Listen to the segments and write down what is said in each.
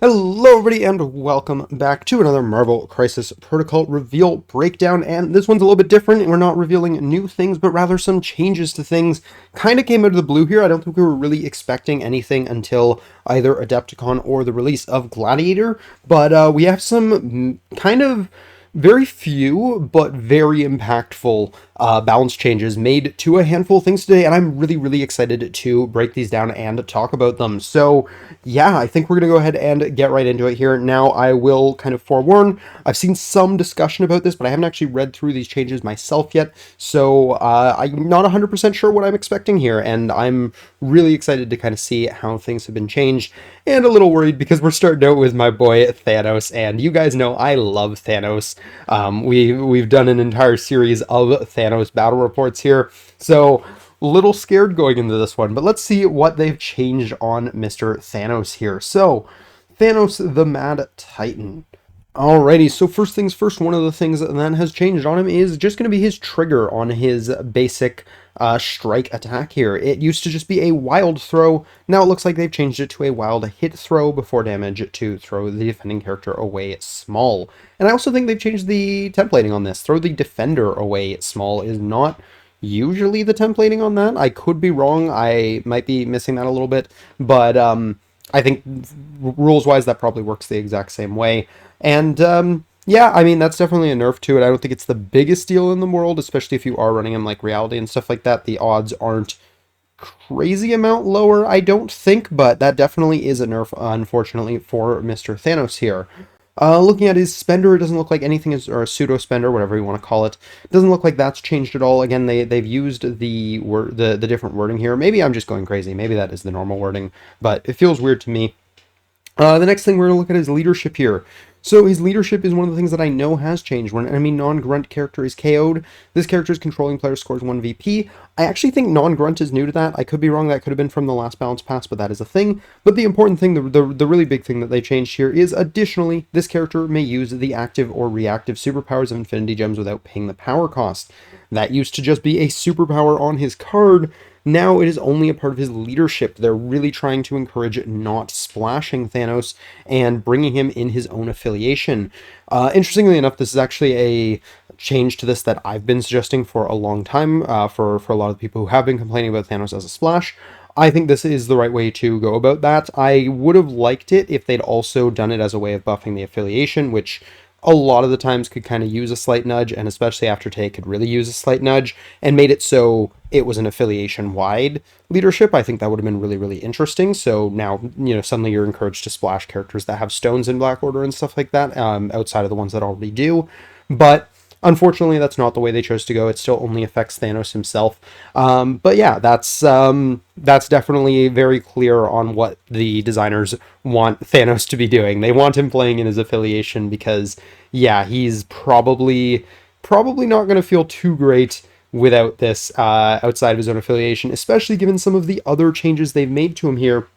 Hello everybody and welcome back to another Marvel Crisis Protocol reveal breakdown, and this one's a little bit different. We're not revealing new things, but rather some changes to things. Kind of came out of the blue here. I don't think we were really expecting anything until either Adepticon or the release of Gladiator, but we have some kind of very few but very impactful balance changes made to a handful of things today, and I'm really excited to break these down and talk about them. So yeah, I think we're gonna go ahead and get right into it here. Now, I will kind of forewarn, I've seen some discussion about this, but I haven't actually read through these changes myself yet, so I'm not 100% sure what I'm expecting here, and I'm really excited to kind of see how things have been changed, and a little worried because we're starting out with my boy Thanos, and you guys know I love Thanos. We've done an entire series of Thanos battle reports here, so little scared going into this one, but let's see what they've changed on Mr. Thanos here. So, Thanos the Mad Titan. Alrighty, so first things first, one of the things that has changed on him is just going to be his trigger on his basic strike attack here. It used to just be a wild throw. Now it looks like they've changed it to a wild hit throw before damage to throw the defending character away small. And I also think they've changed the templating on this. Throw the defender away small is not usually the templating on that. I could be wrong. I might be missing that a little bit, but I think rules-wise that probably works the exact same way. And yeah, I mean, that's definitely a nerf to it. I don't think it's the biggest deal in the world, especially if you are running in like reality and stuff like that. The odds aren't crazy amount lower, I don't think, but that definitely is a nerf, unfortunately, for Mr. Thanos here. Looking at his spender, it doesn't look like anything is, or a pseudo spender, whatever you want to call it. It doesn't look like that's changed at all. Again, they've used the different wording here. Maybe I'm just going crazy. Maybe that is the normal wording, but it feels weird to me. The next thing we're going to look at is leadership here. So his leadership is one of the things that I know has changed. When an enemy non-grunt character is KO'd, this character's controlling player scores 1 VP. I actually think non-grunt is new to that. I could be wrong. That could have been from the last balance pass, but that is a thing. But the important thing, the really big thing that they changed here is, additionally, this character may use the active or reactive superpowers of Infinity Gems without paying the power cost. That used to just be a superpower on his card. Now it is only a part of his leadership. They're really trying to encourage not splashing Thanos and bringing him in his own affiliation. Interestingly enough, this is actually a change to this that I've been suggesting for a long time for a lot of the people who have been complaining about Thanos as a splash. I think this is the right way to go about that. I would have liked it if they'd also done it as a way of buffing the affiliation, which a lot of the times could kind of use a slight nudge, and especially after Take could really use a slight nudge, and made it so it was an affiliation-wide leadership. I think that would have been really interesting. So now, you know, suddenly you're encouraged to splash characters that have stones in Black Order and stuff like that, outside of the ones that already do. But unfortunately, that's not the way they chose to go. It still only affects Thanos himself. But yeah, that's definitely very clear on what the designers want Thanos to be doing. They want him playing in his affiliation because, yeah, he's probably not going to feel too great without this outside of his own affiliation, especially given some of the other changes they've made to him here,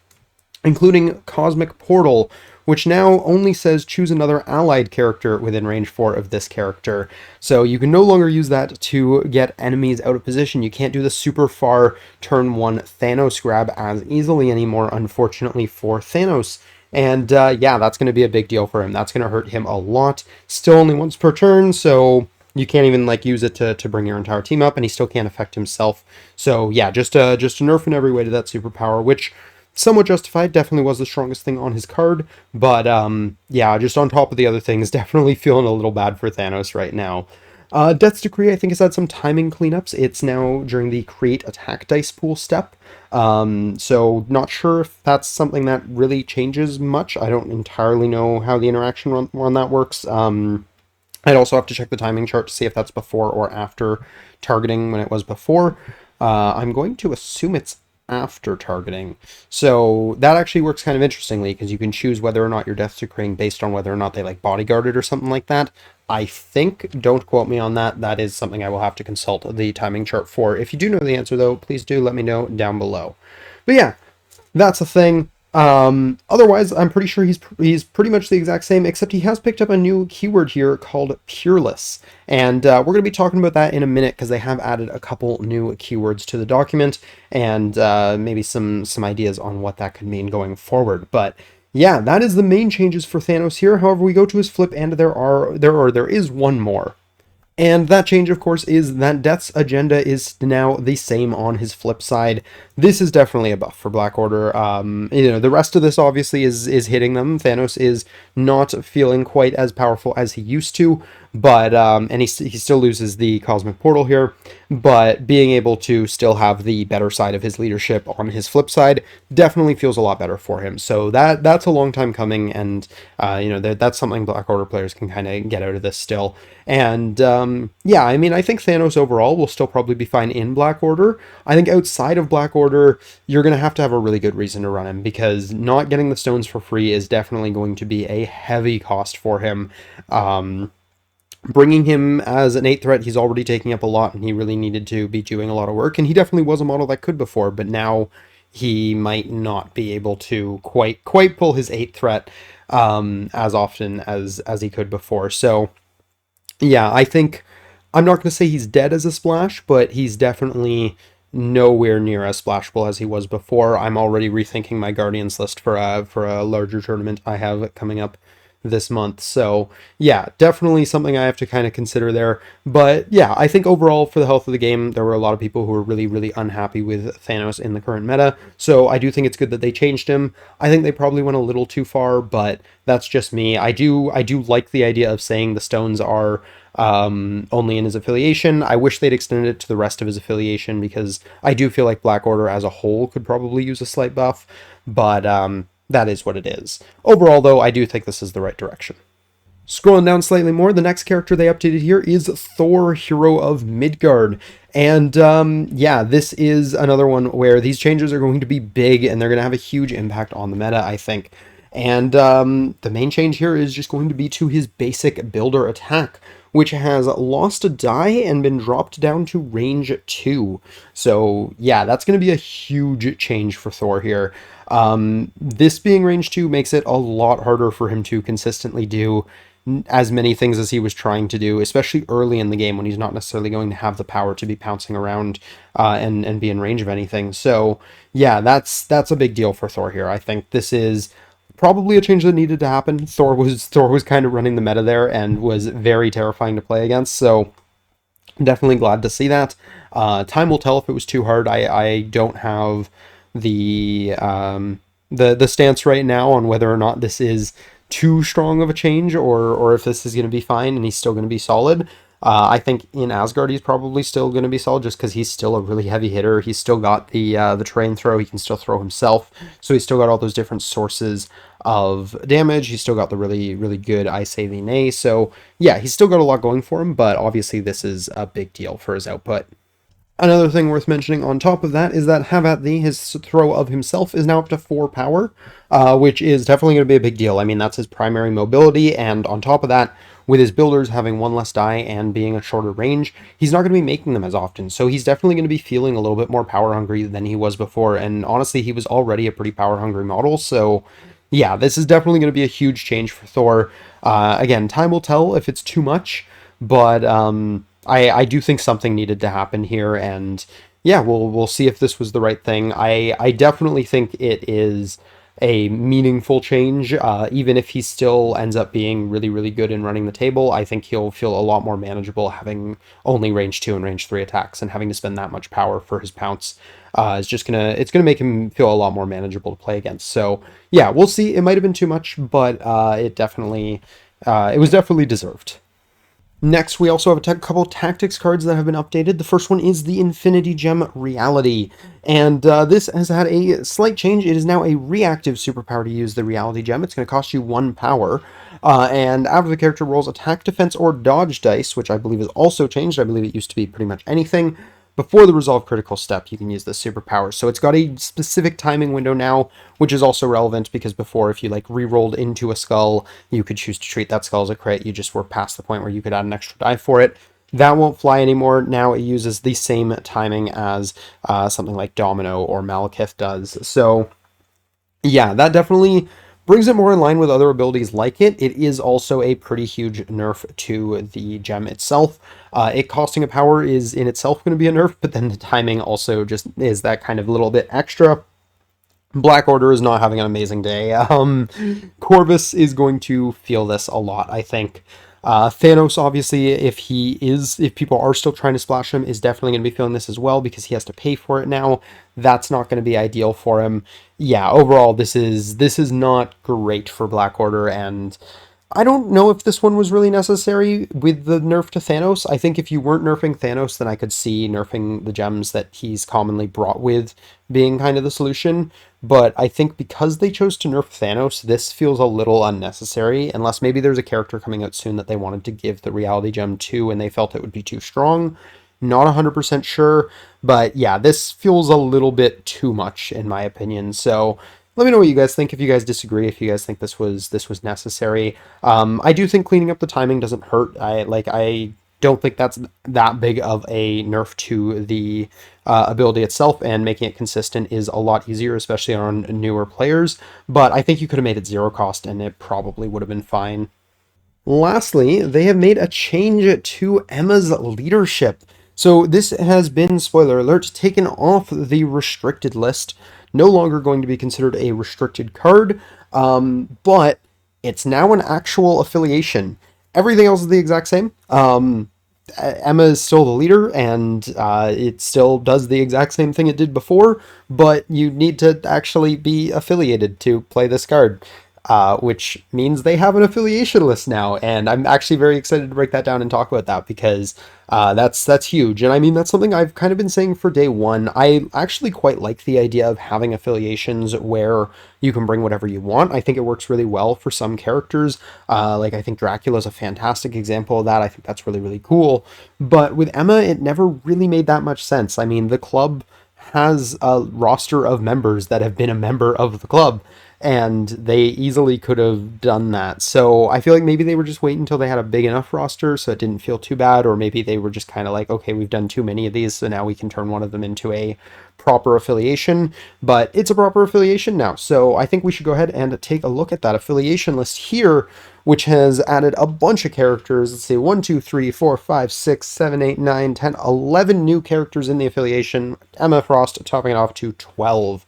including Cosmic Portal, which now only says choose another allied character within range 4 of this character. So you can no longer use that to get enemies out of position. You can't do the super far turn 1 Thanos grab as easily anymore, unfortunately, for Thanos. And yeah, that's going to be a big deal for him. That's going to hurt him a lot. Still only once per turn, so you can't even like use it to bring your entire team up, and he still can't affect himself. So yeah, just a nerf in every way to that superpower, which somewhat justified, definitely was the strongest thing on his card, but yeah, just on top of the other things, definitely feeling a little bad for Thanos right now. Death's Decree, I think, has had some timing cleanups. It's now during the create attack dice pool step, so not sure if that's something that really changes much. I don't entirely know how the interaction on that works. I'd also have to check the timing chart to see if that's before or after targeting when it was before. I'm going to assume it's after targeting. So that actually works kind of interestingly because you can choose whether or not your death's decreeing based on whether or not they like bodyguarded or something like that. I think, don't quote me on that. That is something I will have to consult the timing chart for. If you do know the answer though, please do let me know down below. But yeah, that's a thing. Otherwise, I'm pretty sure he's pretty much the exact same, except he has picked up a new keyword here called Peerless. And we're going to be talking about that in a minute because they have added a couple new keywords to the document and maybe some ideas on what that could mean going forward. But Yeah, that is the main changes for Thanos here. However, we go to his flip, and there is one more. And that change, of course, is that Death's agenda is now the same on his flip side. This is definitely a buff for Black Order. The rest of this obviously is hitting them. Thanos is not feeling quite as powerful as he used to, but and he still loses the Cosmic Portal here, but being able to still have the better side of his leadership on his flip side definitely feels a lot better for him. So that's a long time coming, and that's something Black Order players can kind of get out of this still. And yeah, I mean, I think Thanos overall will still probably be fine in Black Order. I think outside of Black Order, you're going to have a really good reason to run him, because not getting the stones for free is definitely going to be a heavy cost for him. Bringing him as an 8 threat, he's already taking up a lot, and he really needed to be doing a lot of work, and he definitely was a model that could before, but now he might not be able to quite pull his 8 threat as often as he could before. So yeah, I think I'm not going to say he's dead as a splash, but he's definitely nowhere near as splashable as he was before. I'm already rethinking my Guardians list for a larger tournament I have coming up this month. So yeah, definitely something I have to kind of consider there. But yeah, I think overall for the health of the game, there were a lot of people who were really, really unhappy with Thanos in the current meta. So I do think it's good that they changed him. I think they probably went a little too far, but that's just me. I do like the idea of saying the stones are only in his affiliation. I wish they'd extended it to the rest of his affiliation, because I do feel like Black Order as a whole could probably use a slight buff, but that is what it is. Overall, though, I do think this is the right direction. Scrolling down slightly more, the next character they updated here is Thor, Hero of Midgard. And yeah, this is another one where these changes are going to be big, and they're going to have a huge impact on the meta, I think. And the main change here is just going to be to his basic builder attack, which has lost a die and been dropped down to range 2. So yeah, that's going to be a huge change for Thor here. This being range 2 makes it a lot harder for him to consistently do as many things as he was trying to do, especially early in the game when he's not necessarily going to have the power to be pouncing around and be in range of anything. So yeah, that's a big deal for Thor here. I think this is probably a change that needed to happen. Thor was kind of running the meta there and was very terrifying to play against. So definitely glad to see that. Time will tell if it was too hard. I don't have the stance right now on whether or not this is too strong of a change, or if this is going to be fine and he's still going to be solid. I think in Asgard he's probably still going to be solid, just because he's still a really heavy hitter. He's still got the terrain throw. He can still throw himself, so he's still got all those different sources of damage. He's still got the really, really good I Say Nay. So yeah, he's still got a lot going for him, but obviously this is a big deal for his output. Another thing worth mentioning on top of that is that Have At Thee, his throw of himself, is now up to 4 power, which is definitely going to be a big deal. I mean, that's his primary mobility, and on top of that, with his builders having 1 less die and being a shorter range, he's not going to be making them as often, so he's definitely going to be feeling a little bit more power hungry than he was before, and honestly, he was already a pretty power hungry model, so yeah, this is definitely going to be a huge change for Thor. Again, time will tell if it's too much, but I do think something needed to happen here, and yeah, we'll see if this was the right thing. I definitely think it is a meaningful change. Even if he still ends up being really, really good in running the table, I think he'll feel a lot more manageable having only range 2 and range 3 attacks, and having to spend that much power for his pounce it's gonna make him feel a lot more manageable to play against. So yeah, we'll see. It might have been too much, but it was definitely deserved. Next, we also have a couple tactics cards that have been updated. The first one is the Infinity Gem Reality, and this has had a slight change. It is now a reactive superpower to use the Reality Gem. It's going to cost you 1 power, and after the character rolls attack, defense, or dodge dice, which I believe is also changed. I believe it used to be pretty much anything. Before the resolve critical step, you can use this superpower. So it's got a specific timing window now, which is also relevant because before, if you like re-rolled into a skull, you could choose to treat that skull as a crit. You just were past the point where you could add an extra die for it. That won't fly anymore. Now it uses the same timing as something like Domino or Malekith does. So yeah, that definitely brings it more in line with other abilities like it. It is also a pretty huge nerf to the gem itself. It costing a power is in itself going to be a nerf, but then the timing also just is that kind of little bit extra. Black Order is not having an amazing day. Corvus is going to feel this a lot, I think. Thanos, obviously, if people are still trying to splash him, is definitely going to be feeling this as well because he has to pay for it now. That's not going to be ideal for him. Yeah, overall, this is not great for Black Order, and I don't know if this one was really necessary with the nerf to Thanos. I think if you weren't nerfing Thanos, then I could see nerfing the gems that he's commonly brought with being kind of the solution. But I think because they chose to nerf Thanos, this feels a little unnecessary, unless maybe there's a character coming out soon that they wanted to give the reality gem to and they felt it would be too strong. Not 100% sure, but yeah, this feels a little bit too much in my opinion. So let me know what you guys think. If you guys disagree, if you guys think this was necessary. I do think cleaning up the timing doesn't hurt. I don't think that's that big of a nerf to the ability itself, and making it consistent is a lot easier, especially on newer players. But I think you could have made it zero cost, and it probably would have been fine. Lastly, they have made a change to Emma's leadership. So this has been, spoiler alert, taken off the restricted list. No longer going to be considered a restricted card, but it's now an actual affiliation. Everything else is the exact same. Emma is still the leader, and it still does the exact same thing it did before, but you need to actually be affiliated to play this card, which means they have an affiliation list now, and I'm actually very excited to break that down and talk about that because that's huge. And I mean, that's something I've kind of been saying for day one. I actually quite like the idea of having affiliations where you can bring whatever you want. I think it works really well for some characters. Like I think Dracula is a fantastic example of that. I think that's really, really cool. But with Emma, it never really made that much sense. I mean, the club has a roster of members that have been a member of the club, and they easily could have done that. So I feel like maybe they were just waiting until they had a big enough roster so it didn't feel too bad, or maybe they were just kind of like, okay, we've done too many of these, so now we can turn one of them into a proper affiliation. But it's a proper affiliation now, so I think we should go ahead and take a look at that affiliation list here, which has added a bunch of characters. Let's see, 1, 2, 3, 4, 5, 6, 7, 8, 9, 10, 11 new characters in the affiliation. Emma Frost topping it off to 12.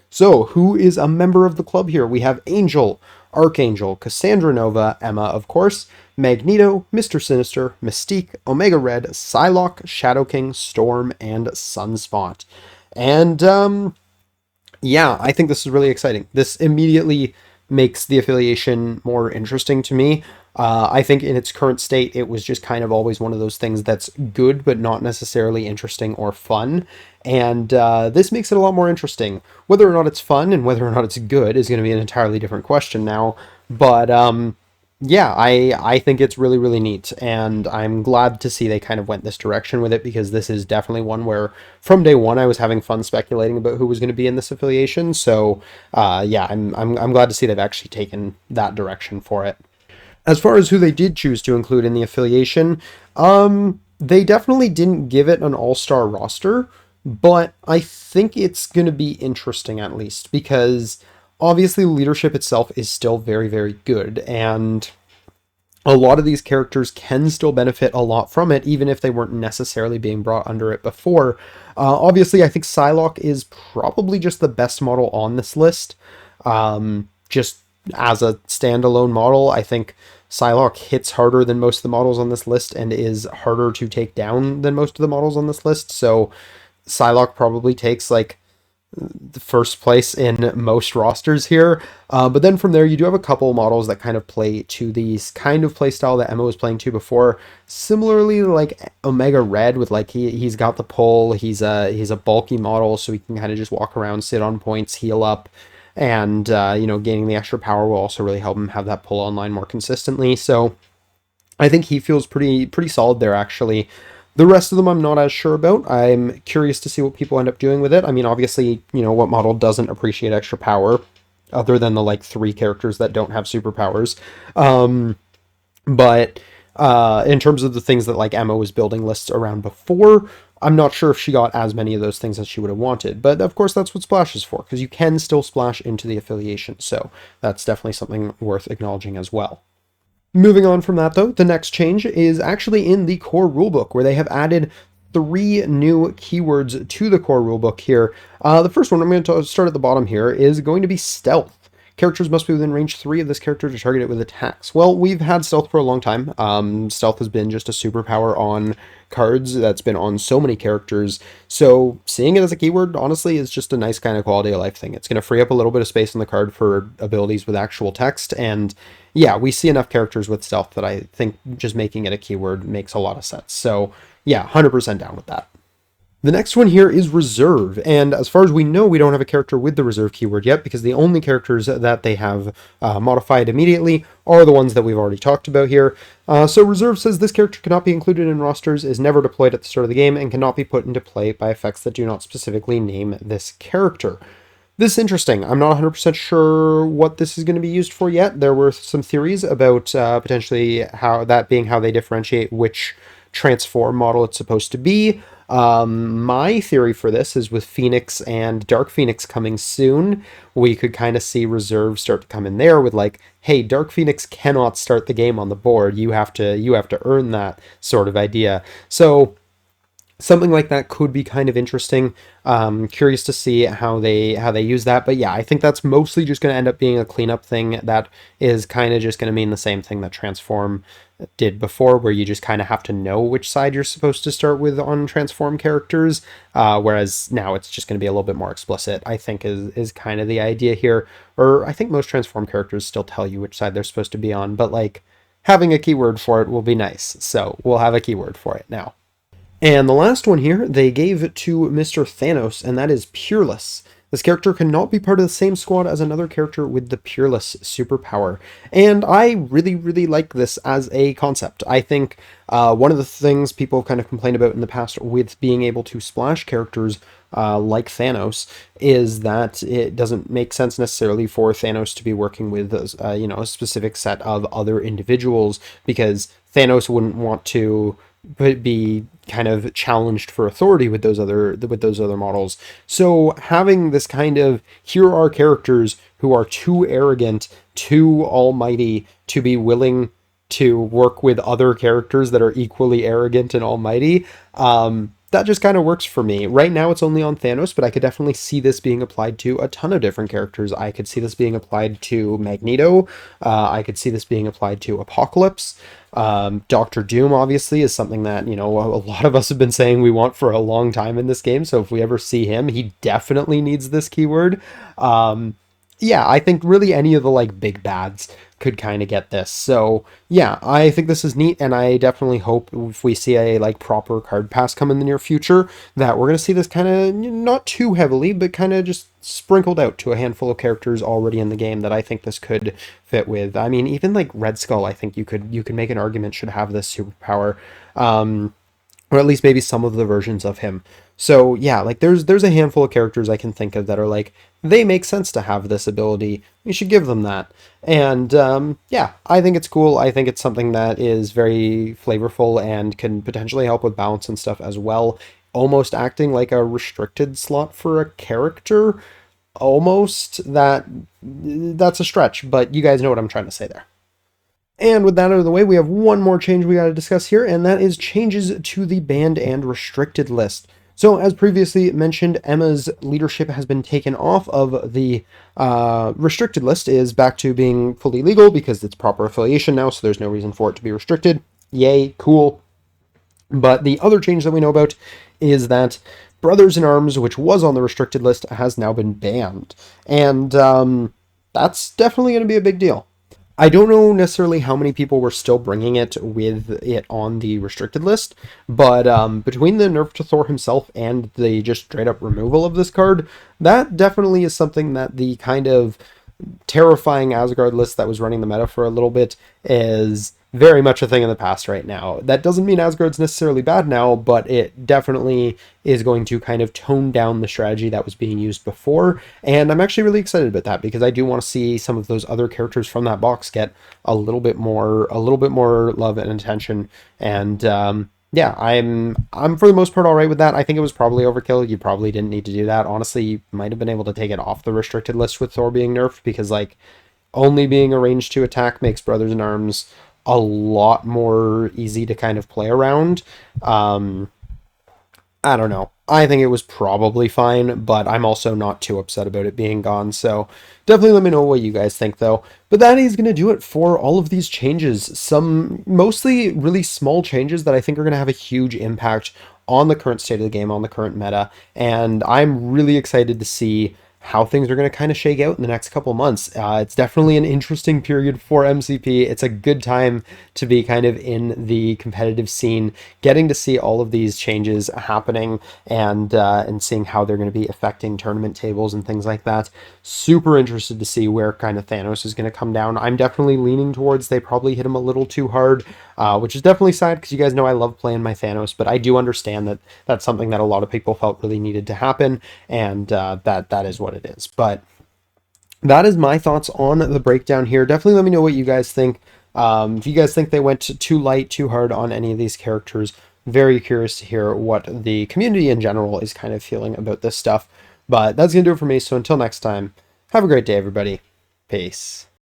So, who is a member of the club here? We have Angel, Archangel, Cassandra Nova, Emma, of course, Magneto, Mr. Sinister, Mystique, Omega Red, Psylocke, Shadow King, Storm, and Sunspot. And, yeah, I think this is really exciting. This immediately makes the affiliation more interesting to me. I think in its current state, it was just kind of always one of those things that's good, but not necessarily interesting or fun. And this makes it a lot more interesting. Whether or not it's fun and whether or not it's good is going to be an entirely different question now. But yeah, I think it's really, really neat. And I'm glad to see they kind of went this direction with it, because this is definitely one where from day one I was having fun speculating about who was going to be in this affiliation. So yeah, I'm glad to see they've actually taken that direction for it. As far as who they did choose to include in the affiliation, they definitely didn't give it an all-star roster, but I think it's going to be interesting at least, because obviously leadership itself is still very, very good, and a lot of these characters can still benefit a lot from it, even if they weren't necessarily being brought under it before. Obviously, I think Psylocke is probably just the best model on this list. Just as a standalone model, I think Psylocke hits harder than most of the models on this list and is harder to take down than most of the models on this list. So Psylocke probably takes like the first place in most rosters here. But then from there, you do have a couple models that kind of play to these kind of play style that Emma was playing to before. Similarly, like Omega Red, with like he's got the pull. He's a bulky model, so he can kind of just walk around, sit on points, heal up. And, you know, gaining the extra power will also really help him have that pull online more consistently. So I think he feels pretty solid there, actually. The rest of them I'm not as sure about. I'm curious to see what people end up doing with it. I mean, obviously, you know, what model doesn't appreciate extra power, other than the, like, 3 characters that don't have superpowers. But in terms of the things that, like, Emma was building lists around before, I'm not sure if she got as many of those things as she would have wanted, but of course that's what Splash is for, because you can still splash into the affiliation, so that's definitely something worth acknowledging as well. Moving on from that, though, the next change is actually in the core rulebook, where they have added three new keywords to the core rulebook here. The first one, I'm going to start at the bottom here, is going to be stealth. Characters must be within range 3 of this character to target it with attacks. Well, we've had stealth for a long time. Stealth has been just a superpower on cards that's been on so many characters. So seeing it as a keyword, honestly, is just a nice kind of quality of life thing. It's going to free up a little bit of space on the card for abilities with actual text. And yeah, we see enough characters with stealth that I think just making it a keyword makes a lot of sense. So yeah, 100% down with that. The next one here is reserve, and as far as we know, we don't have a character with the reserve keyword yet, because the only characters that they have modified immediately are the ones that we've already talked about here. So reserve says this character cannot be included in rosters, is never deployed at the start of the game, and cannot be put into play by effects that do not specifically name this character. This is interesting. I'm not 100% sure what this is going to be used for yet. There were some theories about potentially how they differentiate which transform model it's supposed to be. My theory for this is with Phoenix and Dark Phoenix coming soon, we could kind of see reserve start to come in there with like, hey, Dark Phoenix cannot start the game on the board. You have to earn that sort of idea. So something like that could be kind of interesting. Curious to see how they use that. But yeah, I think that's mostly just going to end up being a cleanup thing that is kind of just going to mean the same thing that Transform did before, where you just kind of have to know which side you're supposed to start with on Transform characters. Whereas now it's just going to be a little bit more explicit, I think is kind of the idea here. Or I think most Transform characters still tell you which side they're supposed to be on, but like having a keyword for it will be nice. So we'll have a keyword for it now. And the last one here, they gave to Mr. Thanos, and that is Pureless. This character cannot be part of the same squad as another character with the Pureless superpower. And I really, really like this as a concept. I think one of the things people kind of complained about in the past with being able to splash characters like Thanos is that it doesn't make sense necessarily for Thanos to be working with a specific set of other individuals, because Thanos wouldn't want to be kind of challenged for authority with those other models. So having this kind of, here are characters who are too arrogant, too almighty to be willing to work with other characters that are equally arrogant and almighty, that just kind of works for me. Right now it's only on Thanos, but I could definitely see this being applied to a ton of different characters. I could see this being applied to Magneto. I could see this being applied to Apocalypse. Doctor Doom obviously is something that, a lot of us have been saying we want for a long time in this game. So if we ever see him, he definitely needs this keyword. Yeah, I think really any of the like big bads could kind of get this. So yeah, I think this is neat, and I definitely hope if we see a like proper card pass come in the near future that we're going to see this kind of not too heavily, but kind of just sprinkled out to a handful of characters already in the game that I think this could fit with. I mean, even like Red Skull, I think you could make an argument should have this superpower. Or at least maybe some of the versions of him. So yeah, like there's a handful of characters I can think of that are like, they make sense to have this ability. You should give them that. And yeah, I think it's cool. I think it's something that is very flavorful and can potentially help with balance and stuff as well. Almost acting like a restricted slot for a character. Almost that's a stretch, but you guys know what I'm trying to say there. And with that out of the way, we have one more change we got to discuss here, and that is changes to the banned and restricted list. So, as previously mentioned, Emma's leadership has been taken off of the restricted list, is back to being fully legal because it's proper affiliation now, so there's no reason for it to be restricted. Yay, cool. But the other change that we know about is that Brothers in Arms, which was on the restricted list, has now been banned. And that's definitely going to be a big deal. I don't know necessarily how many people were still bringing it with it on the restricted list, but between the nerf to Thor himself and the just straight up removal of this card, that definitely is something that the kind of terrifying Asgard list that was running the meta for a little bit is very much a thing in the past right now. That doesn't mean Asgard's necessarily bad now, but it definitely is going to kind of tone down the strategy that was being used before, and I'm actually really excited about that because I do want to see some of those other characters from that box get a little bit more love and attention. And yeah, I'm for the most part all right with that. I think it was probably overkill. You probably didn't need to do that. Honestly, you might have been able to take it off the restricted list with Thor being nerfed, because like only being a range 2 attack makes Brothers in Arms a lot more easy to kind of play around. I don't know. I think it was probably fine, but I'm also not too upset about it being gone. So definitely let me know what you guys think, though. But that is going to do it for all of these changes. Some mostly really small changes that I think are going to have a huge impact on the current state of the game, on the current meta. And I'm really excited to see how things are going to kind of shake out in the next couple months. It's definitely an interesting period for MCP. It's a good time to be kind of in the competitive scene, getting to see all of these changes happening and seeing how they're going to be affecting tournament tables and things like that. Super interested to see where kind of Thanos is going to come down. I'm definitely leaning towards they probably hit him a little too hard, which is definitely sad because you guys know I love playing my Thanos, but I do understand that that's something that a lot of people felt really needed to happen, and that is what it is. But that is my thoughts on the breakdown here. Definitely let me know what you guys think. If you guys think they went too light, too hard on any of these characters, very curious to hear what the community in general is kind of feeling about this stuff. But that's going to do it for me. So until next time, have a great day, everybody. Peace.